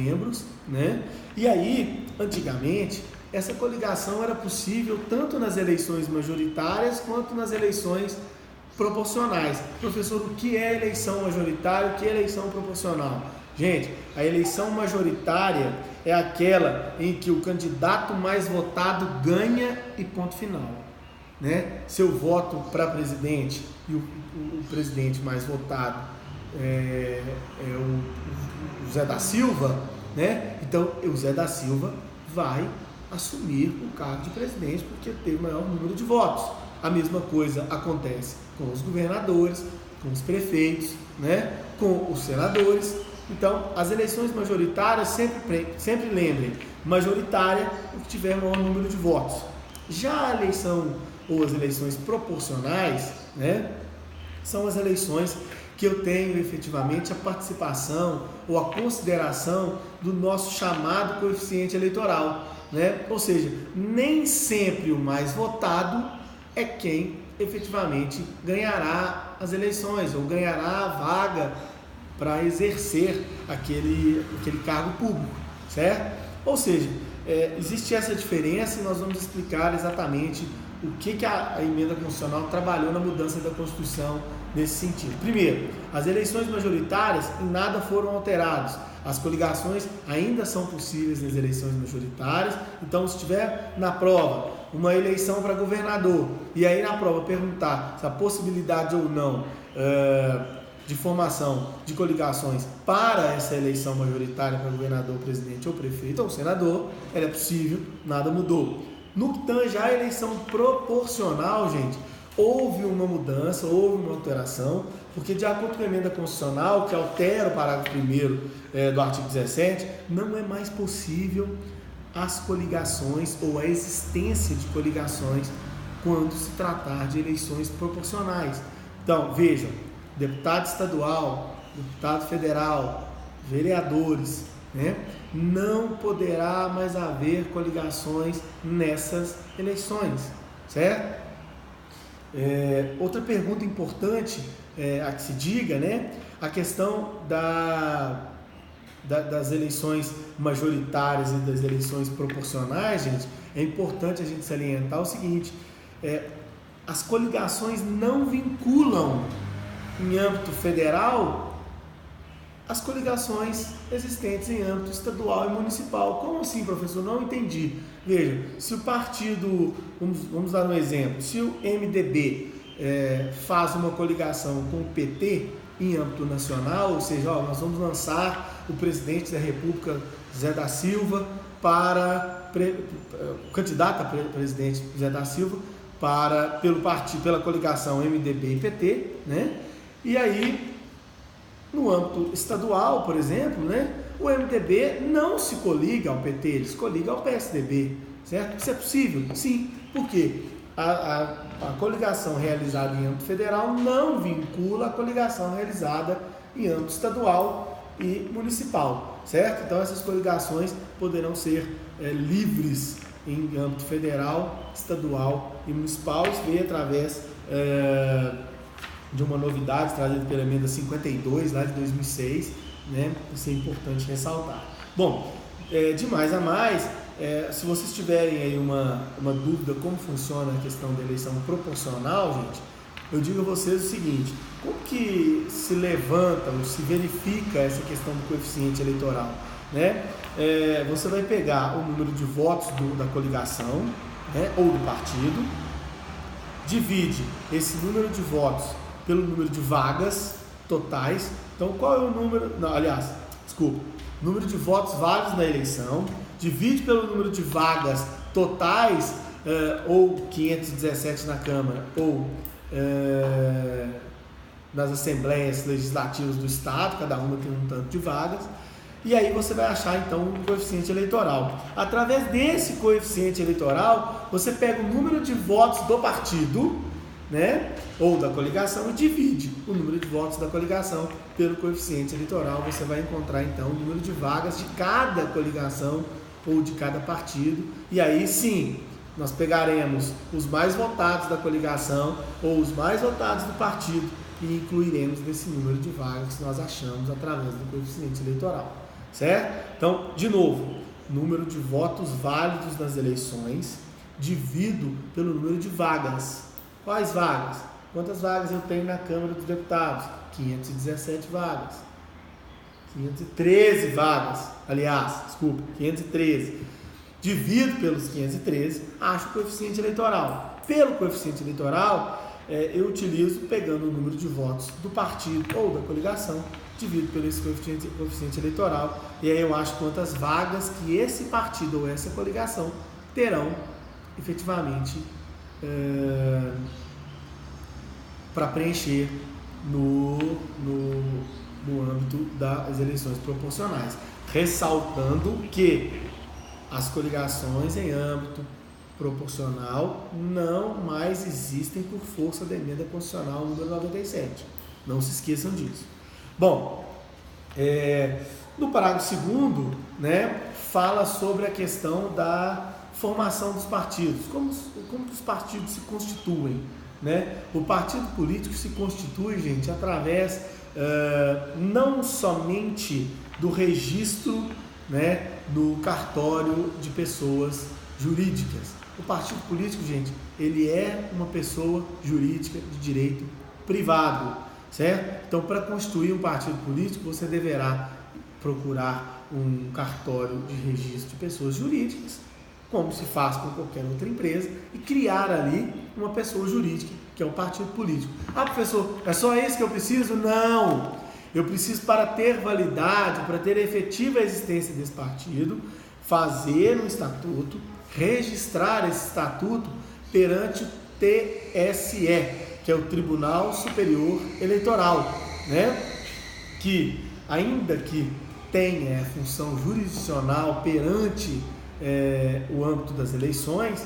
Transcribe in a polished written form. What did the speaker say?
membros, né? E aí, antigamente, essa coligação era possível tanto nas eleições majoritárias quanto nas eleições proporcionais. Professor, o que é eleição majoritária? O que é eleição proporcional? Gente, a eleição majoritária é aquela em que o candidato mais votado ganha e ponto final, né? Se eu voto para presidente e o presidente mais votado é o Zé da Silva, né? Então o Zé da Silva vai assumir o cargo de presidente porque teve o maior número de votos. A mesma coisa acontece com os governadores, com os prefeitos, né? Com os senadores. Então, as eleições majoritárias sempre lembrem, majoritária o que tiver o maior número de votos. Já a eleição ou as eleições proporcionais, né, são as eleições que eu tenho efetivamente a participação ou a consideração do nosso chamado coeficiente eleitoral, né? Ou seja, nem sempre o mais votado é quem efetivamente ganhará as eleições ou ganhará a vaga para exercer aquele cargo público, certo? Ou seja, existe essa diferença e nós vamos explicar exatamente o que a emenda constitucional trabalhou na mudança da Constituição nesse sentido. Primeiro, as eleições majoritárias em nada foram alteradas. As coligações ainda são possíveis nas eleições majoritárias. Então, se tiver na prova uma eleição para governador e aí na prova perguntar se a possibilidade ou não de formação de coligações para essa eleição majoritária para governador, presidente ou prefeito ou senador, ela é possível, nada mudou. No que tange à eleição proporcional, gente, houve uma mudança, houve uma alteração, porque de acordo com a emenda constitucional, que altera o parágrafo 1º do artigo 17, não é mais possível as coligações ou a existência de coligações quando se tratar de eleições proporcionais. Então, vejam, deputado estadual, deputado federal, vereadores, né? Não poderá mais haver coligações nessas eleições, certo? Outra pergunta importante a que se diga, né? A questão das eleições majoritárias e das eleições proporcionais, gente, é importante a gente salientar o seguinte: as coligações não vinculam em âmbito federal as coligações existentes em âmbito estadual e municipal. Como assim, professor? Não entendi. Veja, se o partido, vamos dar um exemplo, se o MDB faz uma coligação com o PT em âmbito nacional, ou seja, nós vamos lançar o presidente da República, Zé da Silva, o candidato a presidente Zé da Silva, pela coligação MDB e PT, né? E aí, no âmbito estadual, por exemplo, né, o MDB não se coliga ao PT, ele se coliga ao PSDB, certo? Isso é possível? Sim. Por quê? A coligação realizada em âmbito federal não vincula a coligação realizada em âmbito estadual e municipal, certo? Então, essas coligações poderão ser livres em âmbito federal, estadual e municipal. Isso veio através de uma novidade trazida pela emenda 52, lá de 2006, né? Isso é importante ressaltar. Bom, de mais a mais, se vocês tiverem aí uma dúvida como funciona a questão da eleição proporcional, gente, eu digo a vocês o seguinte: como que se levanta ou se verifica essa questão do coeficiente eleitoral, né? Você vai pegar o número de votos da coligação, né, ou do partido, divide esse número de votos pelo número de vagas totais. Então, qual é o número? Número de votos válidos na eleição, divide pelo número de vagas totais, ou 517 na Câmara, ou nas Assembleias Legislativas do Estado, cada uma tem um tanto de vagas, e aí você vai achar então um coeficiente eleitoral. Através desse coeficiente eleitoral, você pega o número de votos do partido, né, ou da coligação, e divide o número de votos da coligação pelo coeficiente eleitoral. Você vai encontrar então o número de vagas de cada coligação ou de cada partido, e aí sim nós pegaremos os mais votados da coligação ou os mais votados do partido e incluiremos nesse número de vagas que nós achamos através do coeficiente eleitoral. certo? Então, de novo, número de votos válidos nas eleições divido pelo número de vagas. Quais vagas? Quantas vagas eu tenho na Câmara dos Deputados? 517 vagas. 513 vagas, aliás, desculpa, 513. Divido pelos 513, acho o coeficiente eleitoral. Pelo coeficiente eleitoral, eu utilizo pegando o número de votos do partido ou da coligação, divido pelo esse coeficiente eleitoral, e aí eu acho quantas vagas que esse partido ou essa coligação terão efetivamente para preencher no âmbito das eleições proporcionais, ressaltando que as coligações em âmbito proporcional não mais existem por força da emenda constitucional número 97. Não se esqueçam disso. Bom, no parágrafo 2º, né, fala sobre a questão da formação dos partidos. Como os partidos se constituem, né? O partido político se constitui, gente, através não somente do registro, né, do cartório de pessoas jurídicas. O partido político, gente, ele é uma pessoa jurídica de direito privado, certo? Então, para constituir um partido político, você deverá procurar um cartório de registro de pessoas jurídicas, como se faz com qualquer outra empresa, e criar ali uma pessoa jurídica, que é o partido político. Ah, professor, é só isso que eu preciso? Não! Eu preciso, para ter validade, para ter efetiva existência desse partido, fazer um estatuto, registrar esse estatuto perante o TSE, que é o Tribunal Superior Eleitoral, né? Que, ainda que tenha função jurisdicional perante o âmbito das eleições,